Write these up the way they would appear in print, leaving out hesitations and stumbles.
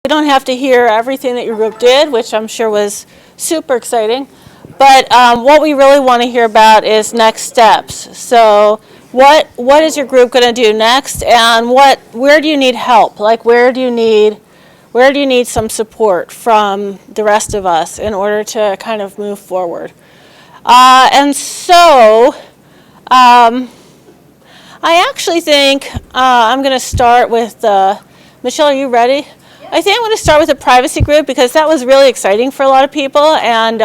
You don't have to hear everything that your group did, which I'm sure was super exciting. But what we really want to hear about is next steps. So what is your group going to do next, and where do you need help? Like where do you need some support from the rest of us in order to kind of move forward? And so I actually think I'm going to start with Michelle, are you ready? Yeah. I think I'm going to start with the privacy group because that was really exciting for a lot of people, and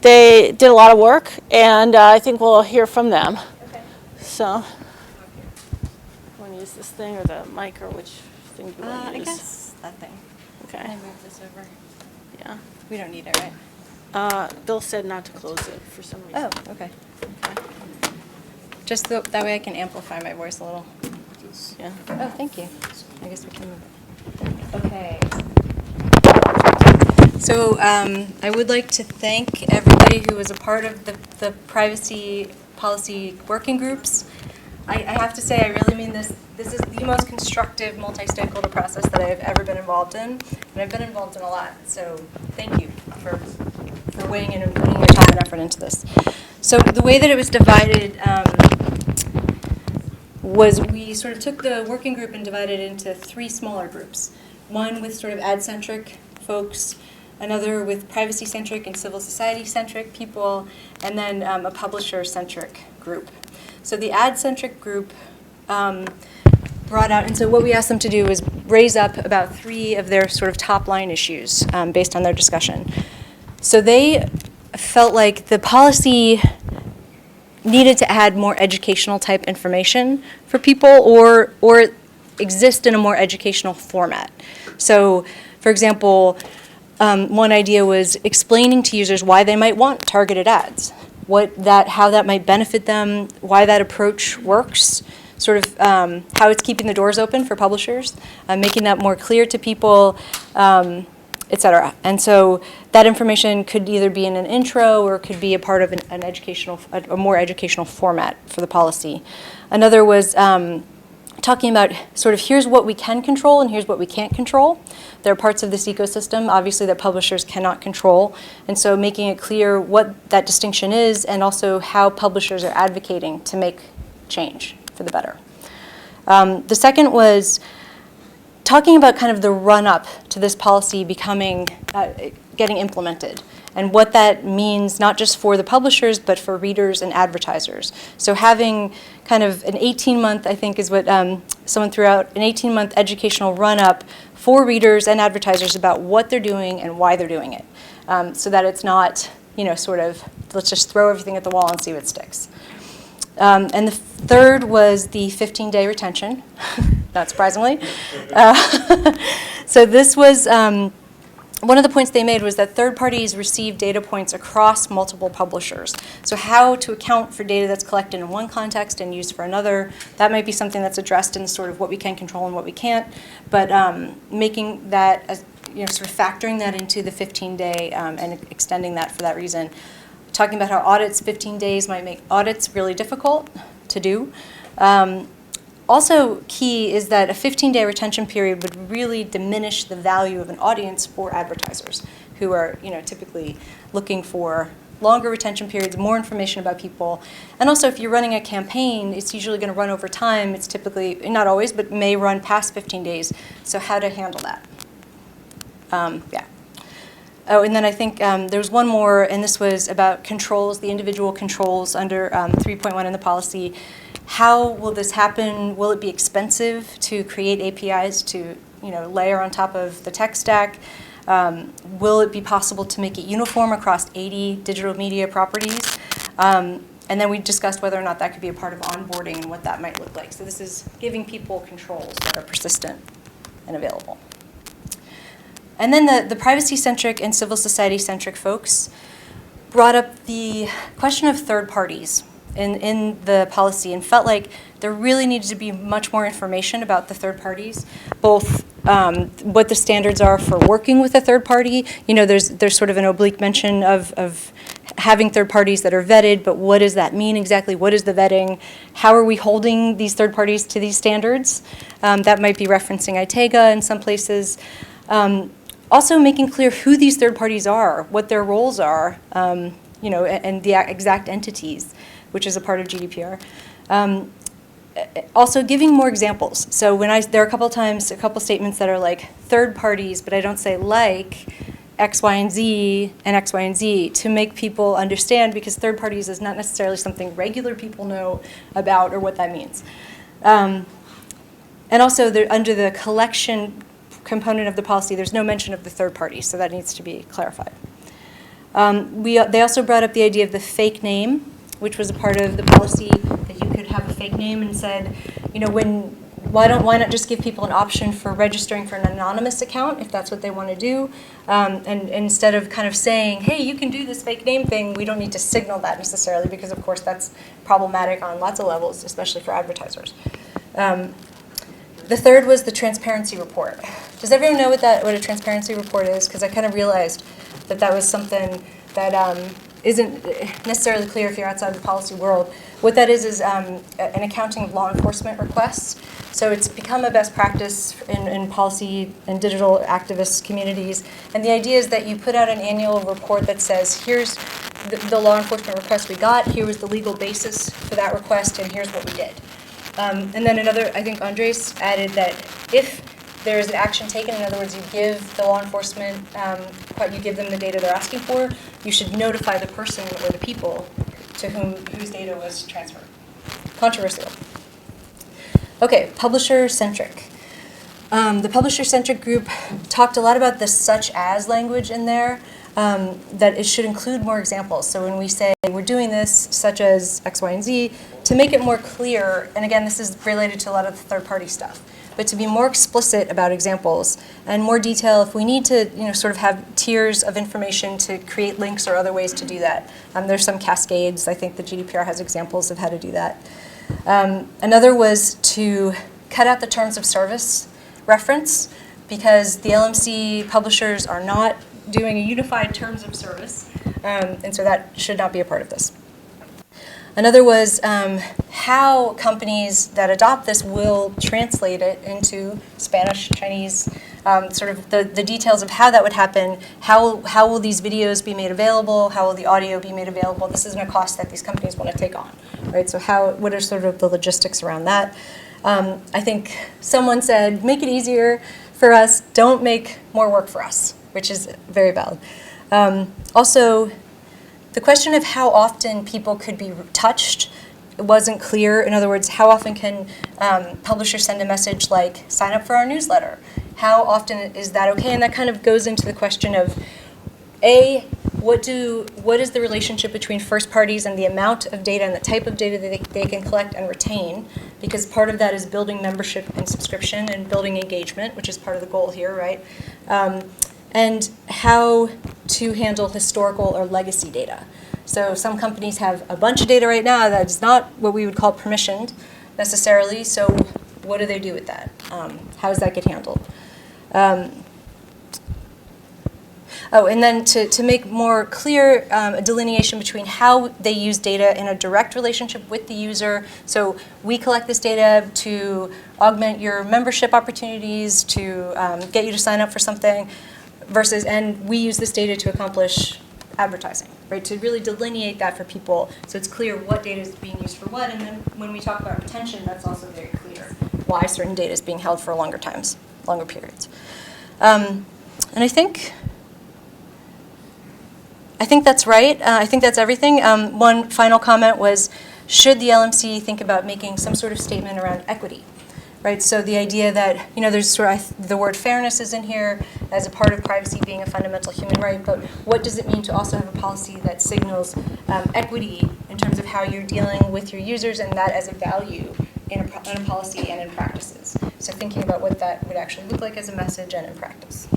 they did a lot of work, and I think we'll hear from them. Okay. So, you want to use this thing or the mic, or which thing do you want to use? I guess that thing. Okay. Can I move this over? Yeah. We don't need it, right? Bill said not to close it for some reason. Oh, okay. Just that way I can amplify my voice a little. Yeah. Oh, thank you. I guess we can move it. Okay. So I would like to thank everybody who was a part of the privacy policy working groups. I have to say, I really mean this. This is the most constructive multi-stakeholder process that I've ever been involved in, and I've been involved in a lot. So thank you for weighing in and putting your time and effort into this. So the way that it was divided was we sort of took the working group and divided it into 3 smaller groups. One with sort of ad-centric folks, another with privacy-centric and civil society-centric people, and then a publisher-centric group. So the ad-centric group brought out, and so what we asked them to do was raise up about 3 of their sort of top-line issues based on their discussion. So they felt like the policy needed to add more educational type information for people or exist in a more educational format. So, for example, one idea was explaining to users why they might want targeted ads, how that might benefit them, why that approach works, sort of how it's keeping the doors open for publishers, making that more clear to people, et cetera. And so that information could either be in an intro or could be a part of an educational, a more educational format for the policy. Another was talking about sort of here's what we can control and here's what we can't control. There are parts of this ecosystem, obviously, that publishers cannot control. And so making it clear what that distinction is and also how publishers are advocating to make change for the better. The second was talking about kind of the run-up to this policy becoming, getting implemented, and what that means not just for the publishers, but for readers and advertisers. So having kind of an 18-month, I think is what someone threw out, an 18-month educational run-up for readers and advertisers about what they're doing and why they're doing it, so that it's not, sort of, let's just throw everything at the wall and see what sticks. And the third was the 15-day retention, not surprisingly. So this was, one of the points they made was that third parties receive data points across multiple publishers. So how to account for data that's collected in one context and used for another, that might be something that's addressed in sort of what we can control and what we can't, but making that, sort of factoring that into the 15-day and extending that for that reason. Talking about how audits, 15 days might make audits really difficult to do. Also key is that a 15-day retention period would really diminish the value of an audience for advertisers who are typically looking for longer retention periods, more information about people. And also if you're running a campaign, it's usually going to run over time. It's typically, not always, but may run past 15 days. So how to handle that. Yeah. Oh, and then I think there was one more, and this was about controls, the individual controls under 3.1 in the policy. How will this happen? Will it be expensive to create APIs to layer on top of the tech stack? Will it be possible to make it uniform across 80 digital media properties? And then we discussed whether or not that could be a part of onboarding and what that might look like. So this is giving people controls that are persistent and available. And then the privacy-centric and civil society-centric folks brought up the question of third parties in the policy and felt like there really needed to be much more information about the third parties, both what the standards are for working with a third party. There's sort of an oblique mention of having third parties that are vetted, but what does that mean exactly? What is the vetting? How are we holding these third parties to these standards? That might be referencing ITAGA in some places. Also making clear who these third parties are, what their roles are, you know, and the exact entities, which is a part of GDPR. Also giving more examples. So there are a couple statements that are like third parties, but I don't say like X, Y, and Z, and X, Y, and Z to make people understand, because third parties is not necessarily something regular people know about or what that means. And also under the collection component of the policy, there's no mention of the third party, so that needs to be clarified. They also brought up the idea of the fake name, which was a part of the policy, that you could have a fake name, and said, you know, why not just give people an option for registering for an anonymous account if that's what they want to do, and instead of kind of saying, hey, you can do this fake name thing, we don't need to signal that necessarily, because of course that's problematic on lots of levels, especially for advertisers. The third was the transparency report. Does everyone know what a transparency report is? Because I kind of realized that was something that isn't necessarily clear if you're outside the policy world. What that is an accounting of law enforcement requests. So it's become a best practice in policy and digital activist communities. And the idea is that you put out an annual report that says, here's the law enforcement request we got, here was the legal basis for that request, and here's what we did. And then I think Andres added that if there is an action taken, in other words, you give the law enforcement, you give them the data they're asking for, you should notify the person or the people to whose data was transferred. Controversial. Okay, publisher-centric. The publisher-centric group talked a lot about the such as language in there, that it should include more examples. So when we say we're doing this, such as X, Y, and Z, to make it more clear, and again, this is related to a lot of the third-party stuff, but to be more explicit about examples and more detail if we need to, you know, sort of have tiers of information to create links or other ways to do that. There's some cascades. I think the GDPR has examples of how to do that. Another was to cut out the terms of service reference, because the LMC publishers are not doing a unified terms of service, and so that should not be a part of this. Another was how companies that adopt this will translate it into Spanish, Chinese, sort of the details of how that would happen. How will these videos be made available? How will the audio be made available? This isn't a cost that these companies want to take on, right? So what are sort of the logistics around that? I think someone said, make it easier for us, don't make more work for us, which is very valid. Also, the question of how often people could be touched wasn't clear. In other words, how often can publishers send a message like, sign up for our newsletter? How often is that okay? And that kind of goes into the question of, A, what is the relationship between first parties and the amount of data and the type of data that they can collect and retain? Because part of that is building membership and subscription and building engagement, which is part of the goal here, right? And how to handle historical or legacy data. So some companies have a bunch of data right now that is not what we would call permissioned necessarily, so what do they do with that? How does that get handled? And then to make more clear a delineation between how they use data in a direct relationship with the user. So we collect this data to augment your membership opportunities, to get you to sign up for something, and we use this data to accomplish advertising, right? To really delineate that for people so it's clear what data is being used for what, and then when we talk about retention, that's also very clear why certain data is being held for longer periods. And I think that's right. I think that's everything. One final comment was, should the LMC think about making some sort of statement around equity? Right, so the idea that, you know, there's sort of, the word fairness is in here as a part of privacy being a fundamental human right, but what does it mean to also have a policy that signals equity in terms of how you're dealing with your users, and that as a value in a policy and in practices? So thinking about what that would actually look like as a message and in practice.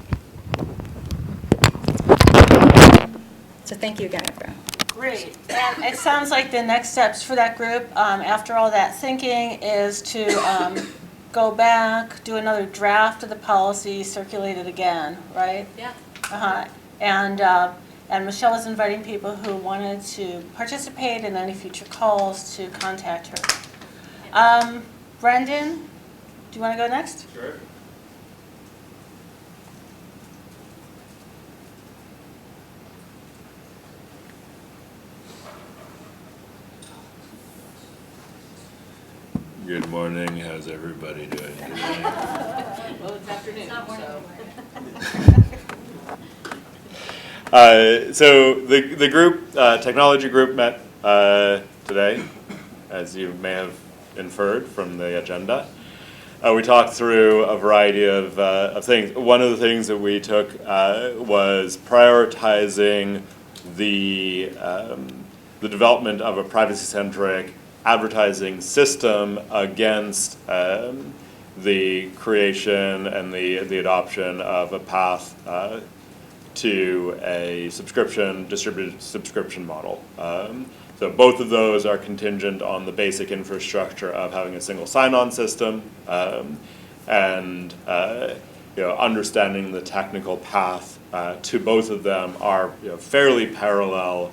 So thank you again, everyone. Great. And it sounds like the next steps for that group, after all that thinking, is to go back, do another draft of the policy, circulate it again, right? Yeah. And Michelle is inviting people who wanted to participate in any future calls to contact her. Brendan, do you want to go next? Sure. Good morning. How's everybody doing today? Well, it's afternoon, So the group, technology group, met today, as you may have inferred from the agenda. We talked through a variety of things. One of the things that we took was prioritizing the development of a privacy-centric advertising system against the creation and the adoption of a path to a distributed subscription model. So both of those are contingent on the basic infrastructure of having a single sign-on system and understanding the technical path to both of them are fairly parallel,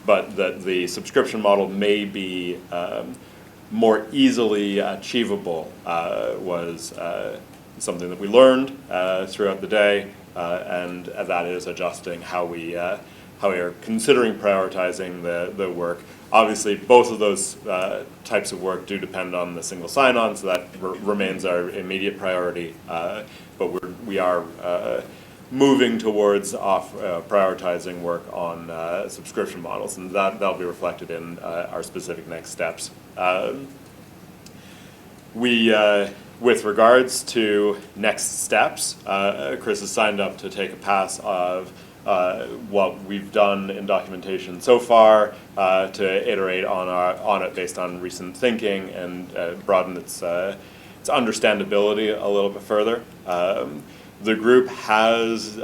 but that the subscription model may be more easily achievable was something that we learned throughout the day, and that is adjusting how we are considering prioritizing the work. Obviously, both of those types of work do depend on the single sign-on, so that remains our immediate priority. But we are moving towards prioritizing work on subscription models, and that'll be reflected in our specific next steps. With regards to next steps, Chris has signed up to take a pass of what we've done in documentation so far to iterate on it based on recent thinking and broaden its understandability a little bit further. The group has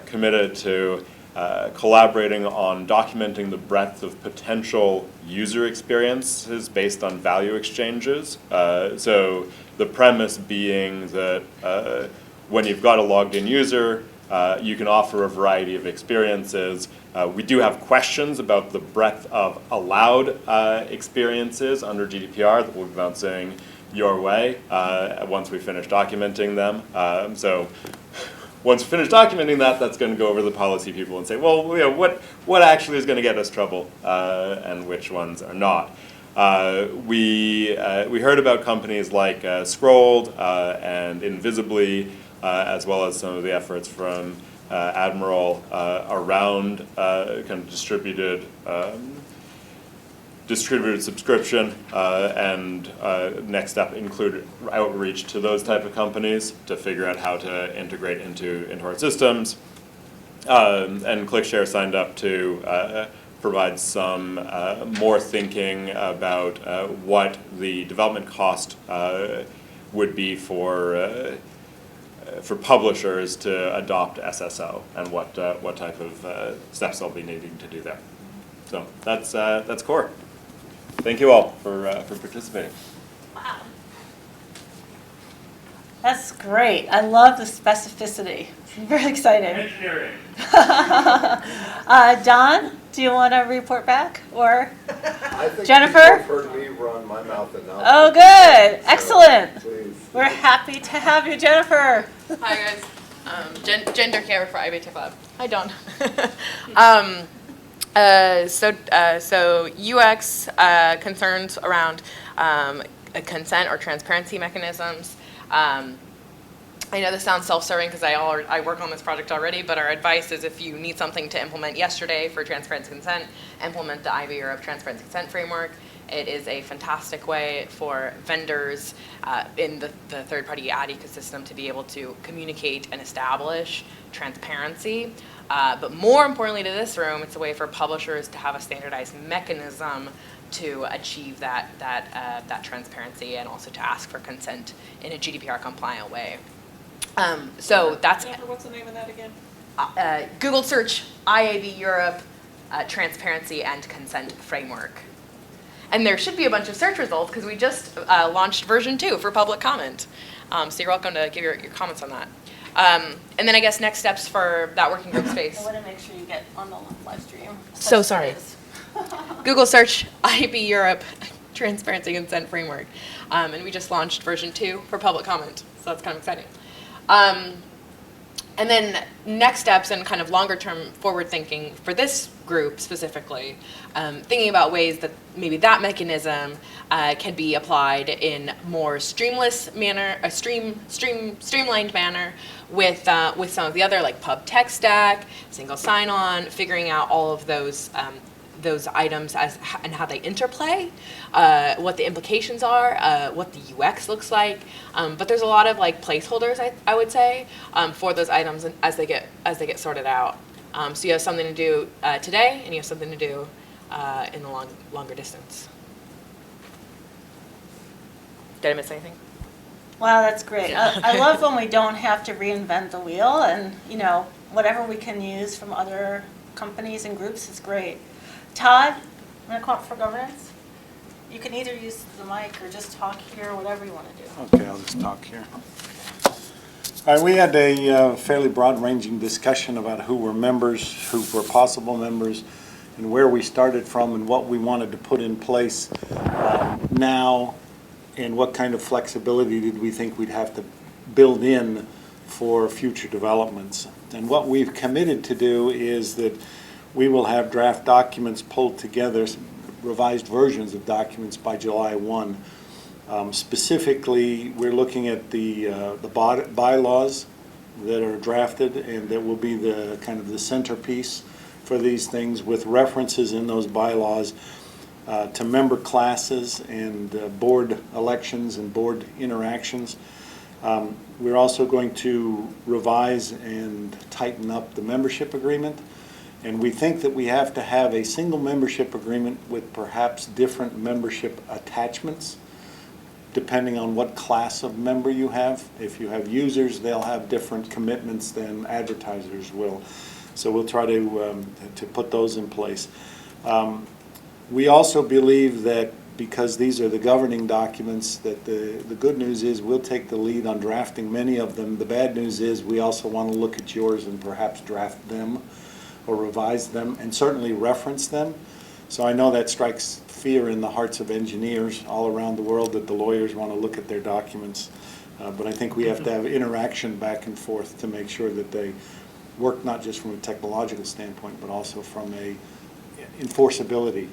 committed to collaborating on documenting the breadth of potential user experiences based on value exchanges. So the premise being that when you've got a logged in user, you can offer a variety of experiences. We do have questions about the breadth of allowed experiences under GDPR that we'll be bouncing your way once we finish documenting them. So once we finish documenting that, that's going to go over to the policy people and say, well, what actually is going to get us trouble and which ones are not. We heard about companies like Scrolled and Invisibly, as well as some of the efforts from Admiral around kind of distributed subscription, and next step included outreach to those type of companies to figure out how to integrate into our systems. And ClickShare signed up to provide some more thinking about what the development cost would be for publishers to adopt SSO and what type of steps they'll be needing to do there. So that's core. Thank you all for participating. Wow. That's great. I love the specificity. Very exciting. Engineering. Don, do you want to report back? Or I think Jennifer? people have heard me run my mouth enough. Oh, good. Excellent. Please. We're happy to have you, Jennifer. Hi guys, Gender Camera for IB Tech Lab. Hi Dawn. So UX concerns around consent or transparency mechanisms. I know this sounds self-serving because I work on this project already, but our advice is if you need something to implement yesterday for transparency consent, implement the IB Europe Transparency Consent Framework. It is a fantastic way for vendors in the third-party ad ecosystem to be able to communicate and establish transparency. But more importantly to this room, it's a way for publishers to have a standardized mechanism to achieve that transparency and also to ask for consent in a GDPR compliant way. So that's What's the name of that again? Google search IAB Europe Transparency and Consent Framework. And there should be a bunch of search results because we just launched version 2 for public comment. So you're welcome to give your comments on that. And then I guess next steps for that working group space. I want to make sure you get on the live stream. So sorry. Google search IAB Europe Transparency and Consent Framework. And we just launched version 2 for public comment. So that's kind of exciting. And then next steps and kind of longer term forward thinking for this group specifically, thinking about ways that maybe that mechanism can be applied in more streamlined manner with some of the other like pub tech stack, single sign-on, figuring out all of those items and how they interplay, what the implications are, what the UX looks like. But there's a lot of like placeholders, I would say, for those items as they get sorted out. So you have something to do today, and you have something to do in the longer distance. Did I miss anything? Wow, that's great. I love when we don't have to reinvent the wheel, and whatever we can use from other companies and groups is great. Todd, I'm going to call up for governance. You can either use the mic or just talk here, whatever you want to do. Okay, I'll just talk here. All right, we had a fairly broad-ranging discussion about who were members, who were possible members, and where we started from and what we wanted to put in place now, and what kind of flexibility did we think we'd have to build in for future developments. And what we've committed to do is that we will have draft documents pulled together, revised versions of documents by July 1. Specifically, we're looking at the bylaws that are drafted, and that will be the kind of the centerpiece for these things, with references in those bylaws to member classes and board elections and board interactions. We're also going to revise and tighten up the membership agreement. And we think that we have to have a single membership agreement with perhaps different membership attachments, depending on what class of member you have. If you have users, they'll have different commitments than advertisers will. So we'll try to put those in place. We also believe that because these are the governing documents, that the good news is we'll take the lead on drafting many of them. The bad news is we also want to look at yours and perhaps draft them or revise them, and certainly reference them. So I know that strikes fear in the hearts of engineers all around the world, that the lawyers want to look at their documents. But I think we have to have interaction back and forth to make sure that they work not just from a technological standpoint, but also from a enforceability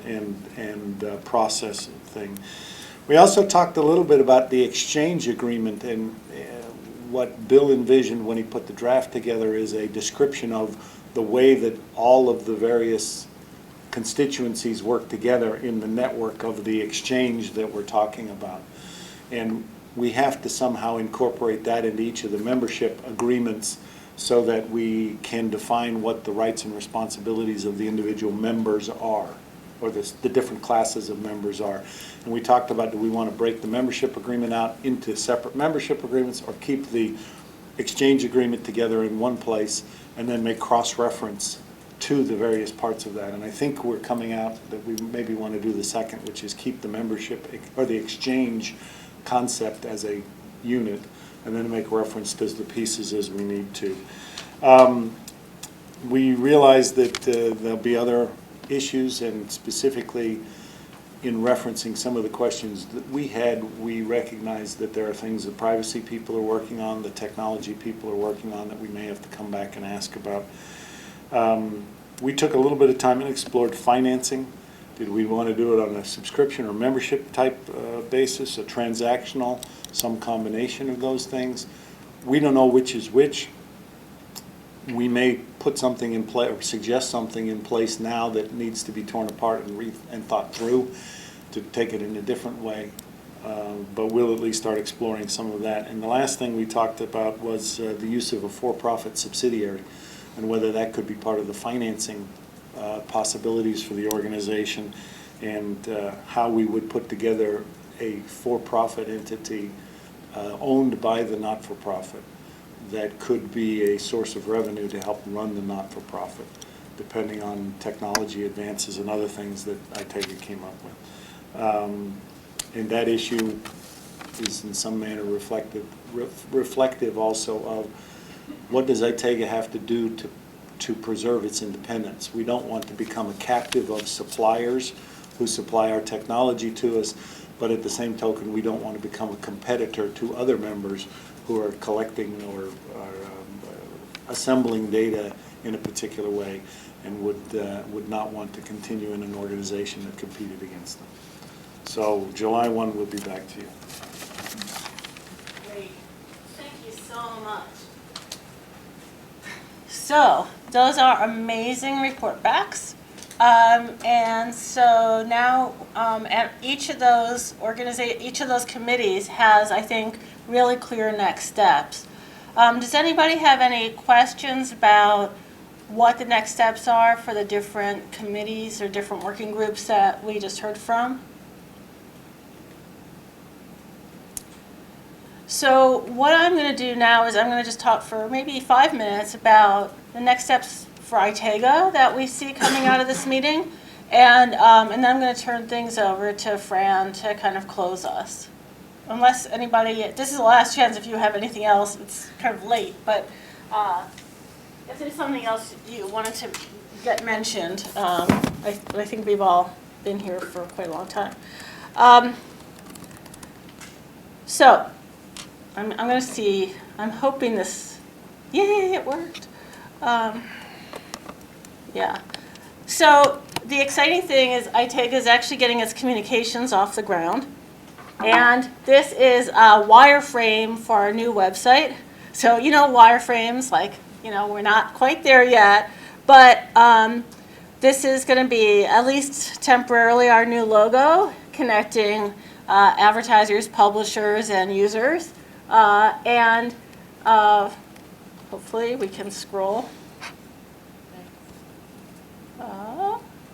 and process thing. We also talked a little bit about the exchange agreement, and what Bill envisioned when he put the draft together is a description of the way that all of the various constituencies work together in the network of the exchange that we're talking about. And we have to somehow incorporate that into each of the membership agreements so that we can define what the rights and responsibilities of the individual members are, or the different classes of members are. And we talked about, do we want to break the membership agreement out into separate membership agreements, or keep the exchange agreement together in one place and then make cross-reference to the various parts of that. And I think we're coming out that we maybe want to do the second, which is keep the membership or the exchange concept as a unit, and then make reference to the pieces as we need to. We realize that there'll be other issues, and specifically in referencing some of the questions that we had, we recognize that there are things that privacy people are working on, the technology people are working on, that we may have to come back and ask about. We took a little bit of time and explored financing. Did we want to do it on a subscription or membership type basis, a transactional, some combination of those things? We don't know which is which. We may put something in place or suggest something in place now that needs to be torn apart and thought through to take it in a different way. But we'll at least start exploring some of that. And the last thing we talked about was the use of a for-profit subsidiary, and whether that could be part of the financing possibilities for the organization, and how we would put together a for-profit entity owned by the not-for-profit that could be a source of revenue to help run the not-for-profit, depending on technology advances and other things that ITEGA came up with. And that issue is in some manner reflective also of what does ITEGA have to do to preserve its independence. We don't want to become a captive of suppliers who supply our technology to us, but at the same token, we don't want to become a competitor to other members who are collecting or assembling data in a particular way and would not want to continue in an organization that competed against them. So July 1, we'll be back to you. Great. Thank you so much. So, those are amazing report backs. And so now, at each of those each of those committees has, I think, really clear next steps. Does anybody have any questions about what the next steps are for the different committees or different working groups that we just heard from? So what I'm going to do now is I'm going to just talk for maybe 5 minutes about the next steps for ITAGA that we see coming out of this meeting, and then I'm going to turn things over to Fran to kind of close us. Unless anybody, this is the last chance if you have anything else. It's kind of late, but if there's something else you wanted to get mentioned, I think we've all been here for quite a long time. So I'm going to see, I'm hoping this, yay, it worked. Yeah. So the exciting thing is ITAGA is actually getting its communications off the ground. And this is a wireframe for our new website. So, you know, wireframes, like, you know, we're not quite there yet. But this is going to be, at least temporarily, our new logo connecting advertisers, publishers, and users. And hopefully we can scroll.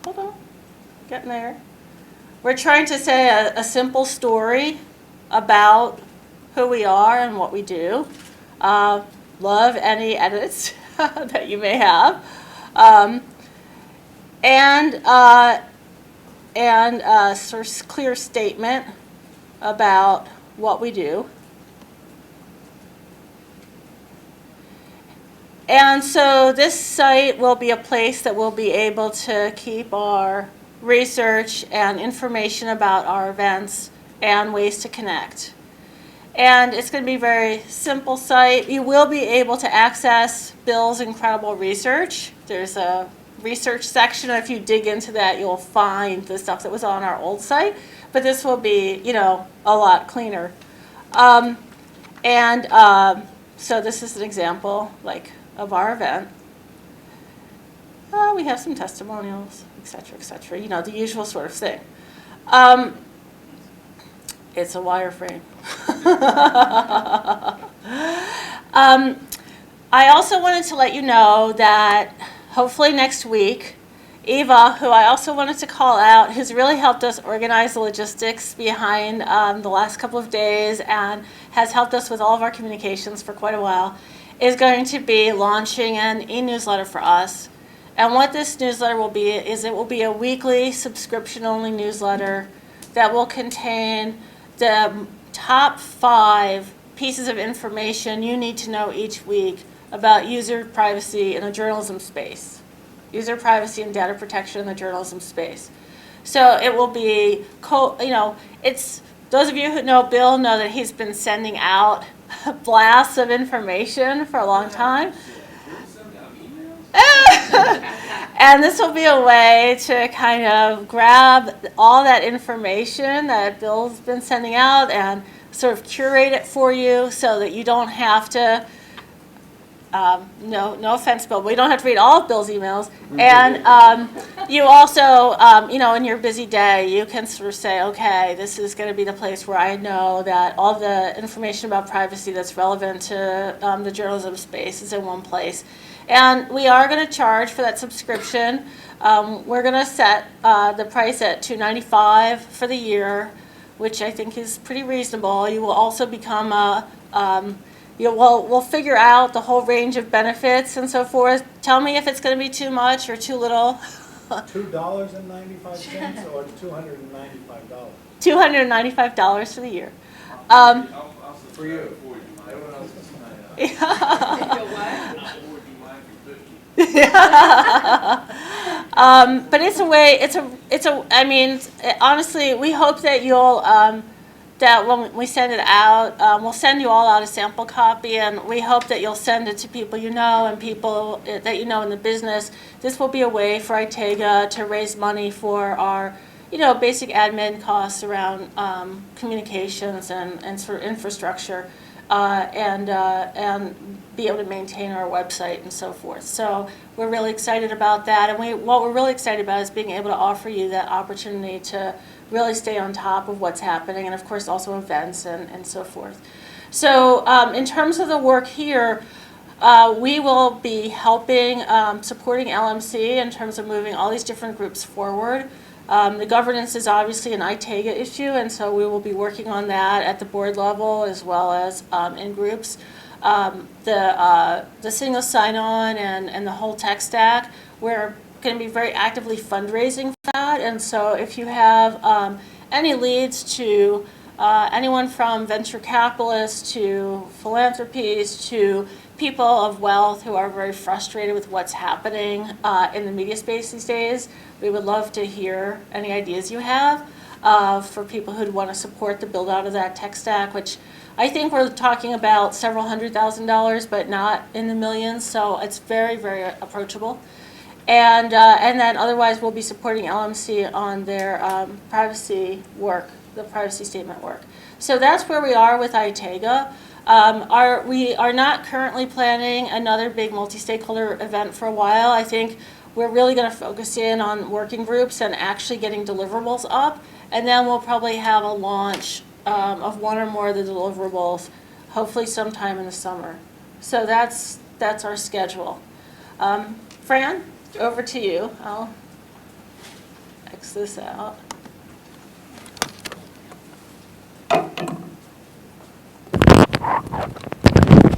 Hold on, getting there. We're trying to say a simple story about who we are and what we do. Love any edits that you may have. And a sort of clear statement about what we do. And so this site will be a place that we'll be able to keep our research and information about our events and ways to connect. And it's going to be a very simple site. You will be able to access Bill's incredible research. There's a research section. If you dig into that, you'll find the stuff that was on our old site. But this will be, you know, a lot cleaner. So this is an example, like, of our event. We have some testimonials, et cetera, you know, the usual sort of thing. It's a wireframe. I also wanted to let you know that hopefully next week, Eva, who I also wanted to call out, has really helped us organize the logistics behind the last couple of days and has helped us with all of our communications for quite a while, is going to be launching an e-newsletter for us. And what this newsletter will be is it will be a weekly subscription-only newsletter that will contain the top 5 pieces of information you need to know each week about user privacy in the journalism space. User privacy and data protection in the journalism space. So it will be, you know, it's, those of you who know Bill know that he's been sending out blasts of information for a long time. And this will be a way to kind of grab all that information that Bill's been sending out and sort of curate it for you so that you don't have to, no offense, Bill, but you don't have to read all of Bill's emails. And you also, you know, in your busy day, you can sort of say, okay, this is going to be the place where I know that all the information about privacy that's relevant to the journalism space is in one place. And we are going to charge for that subscription. We're going to set the price at $295 for the year, which I think is pretty reasonable. You will also become we'll figure out the whole range of benefits and so forth. Tell me if it's going to be too much or too little. $2.95 or $295? $295 for the year. For you. Everyone else is but it's a way. I mean, honestly, we hope that you'll that when we send it out, we'll send you all out a sample copy, and we hope that you'll send it to people you know and people that you know in the business. This will be a way for ITAGA to raise money for our, basic admin costs around communications and sort of infrastructure, and be able to maintain our website and so forth. So we're really excited about that, and what we're really excited about is being able to offer you that opportunity to really stay on top of what's happening, and of course also events and so forth. So in terms of the work here, we will be helping, supporting LMC in terms of moving all these different groups forward. The governance is obviously an ITAGA issue, and so we will be working on that at the board level as well as in groups. The single sign-on and the whole tech stack, we're going to be very actively fundraising for that, and so if you have any leads to anyone from venture capitalists to philanthropies to people of wealth who are very frustrated with what's happening in the media space these days, we would love to hear any ideas you have for people who'd want to support the build out of that tech stack, which I think we're talking about several $100,000, but not in the millions, so it's very, very approachable. And then otherwise we'll be supporting LMC on their privacy work, the privacy statement work. So that's where we are with ITAGA. We are not currently planning another big multi-stakeholder event for a while. I think we're really going to focus in on working groups and actually getting deliverables up, and then we'll probably have a launch of one or more of the deliverables, hopefully sometime in the summer. So that's our schedule. Fran, over to you. I'll X this out.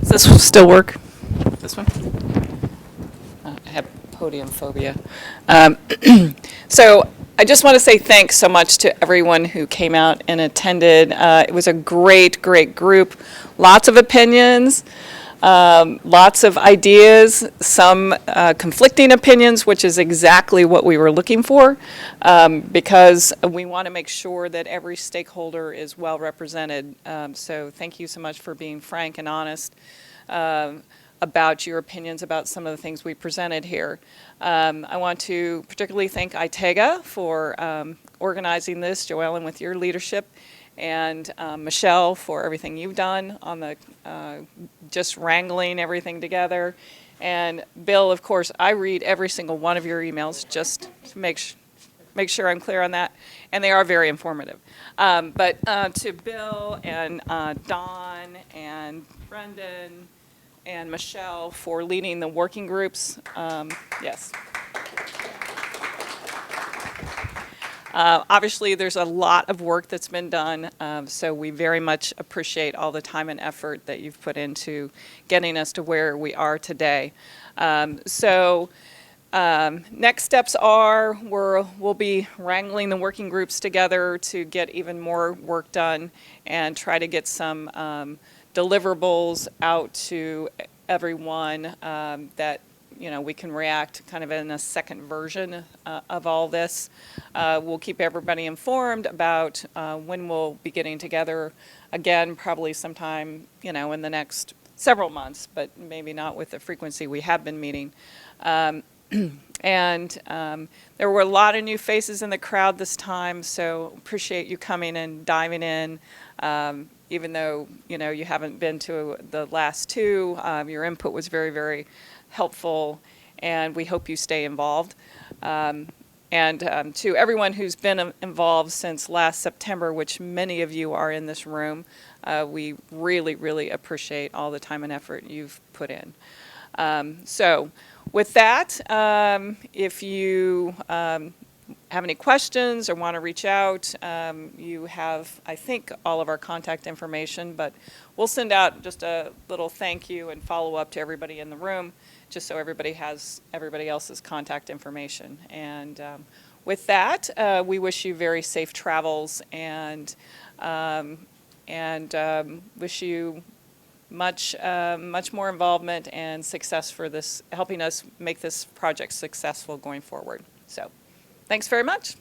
Does this still work? This one? I have podium phobia. So I just want to say thanks so much to everyone who came out and attended. It was a great, great group. Lots of opinions, lots of ideas, some conflicting opinions, which is exactly what we were looking for, because we want to make sure that every stakeholder is well represented. So thank you so much for being frank and honest about your opinions about some of the things we presented here. I want to particularly thank ITAGA for organizing this, Joellen, with your leadership, and Michelle for everything you've done on the just wrangling everything together. And Bill, of course, I read every single one of your emails just to make sure I'm clear on that, and they are very informative. But to Bill and Don and Brendan and Michelle for leading the working groups, yes. Obviously, there's a lot of work that's been done, so we very much appreciate all the time and effort that you've put into getting us to where we are today. Next steps are we'll be wrangling the working groups together to get even more work done and try to get some deliverables out to everyone that we can react kind of in a second version of all this. We'll keep everybody informed about when we'll be getting together again, probably sometime, in the next several months, but maybe not with the frequency we have been meeting. And there were a lot of new faces in the crowd this time, so appreciate you coming and diving in. Even though, you haven't been to the last two, your input was very, very helpful, and we hope you stay involved. And to everyone who's been involved since last September, which many of you are in this room, we really, really appreciate all the time and effort you've put in. So with that, if you have any questions or want to reach out, you have, I think, all of our contact information, but we'll send out just a little thank you and follow up to everybody in the room, just so everybody has everybody else's contact information. And with that, we wish you very safe travels and wish you much more involvement and success for this, helping us make this project successful going forward. So, thanks very much.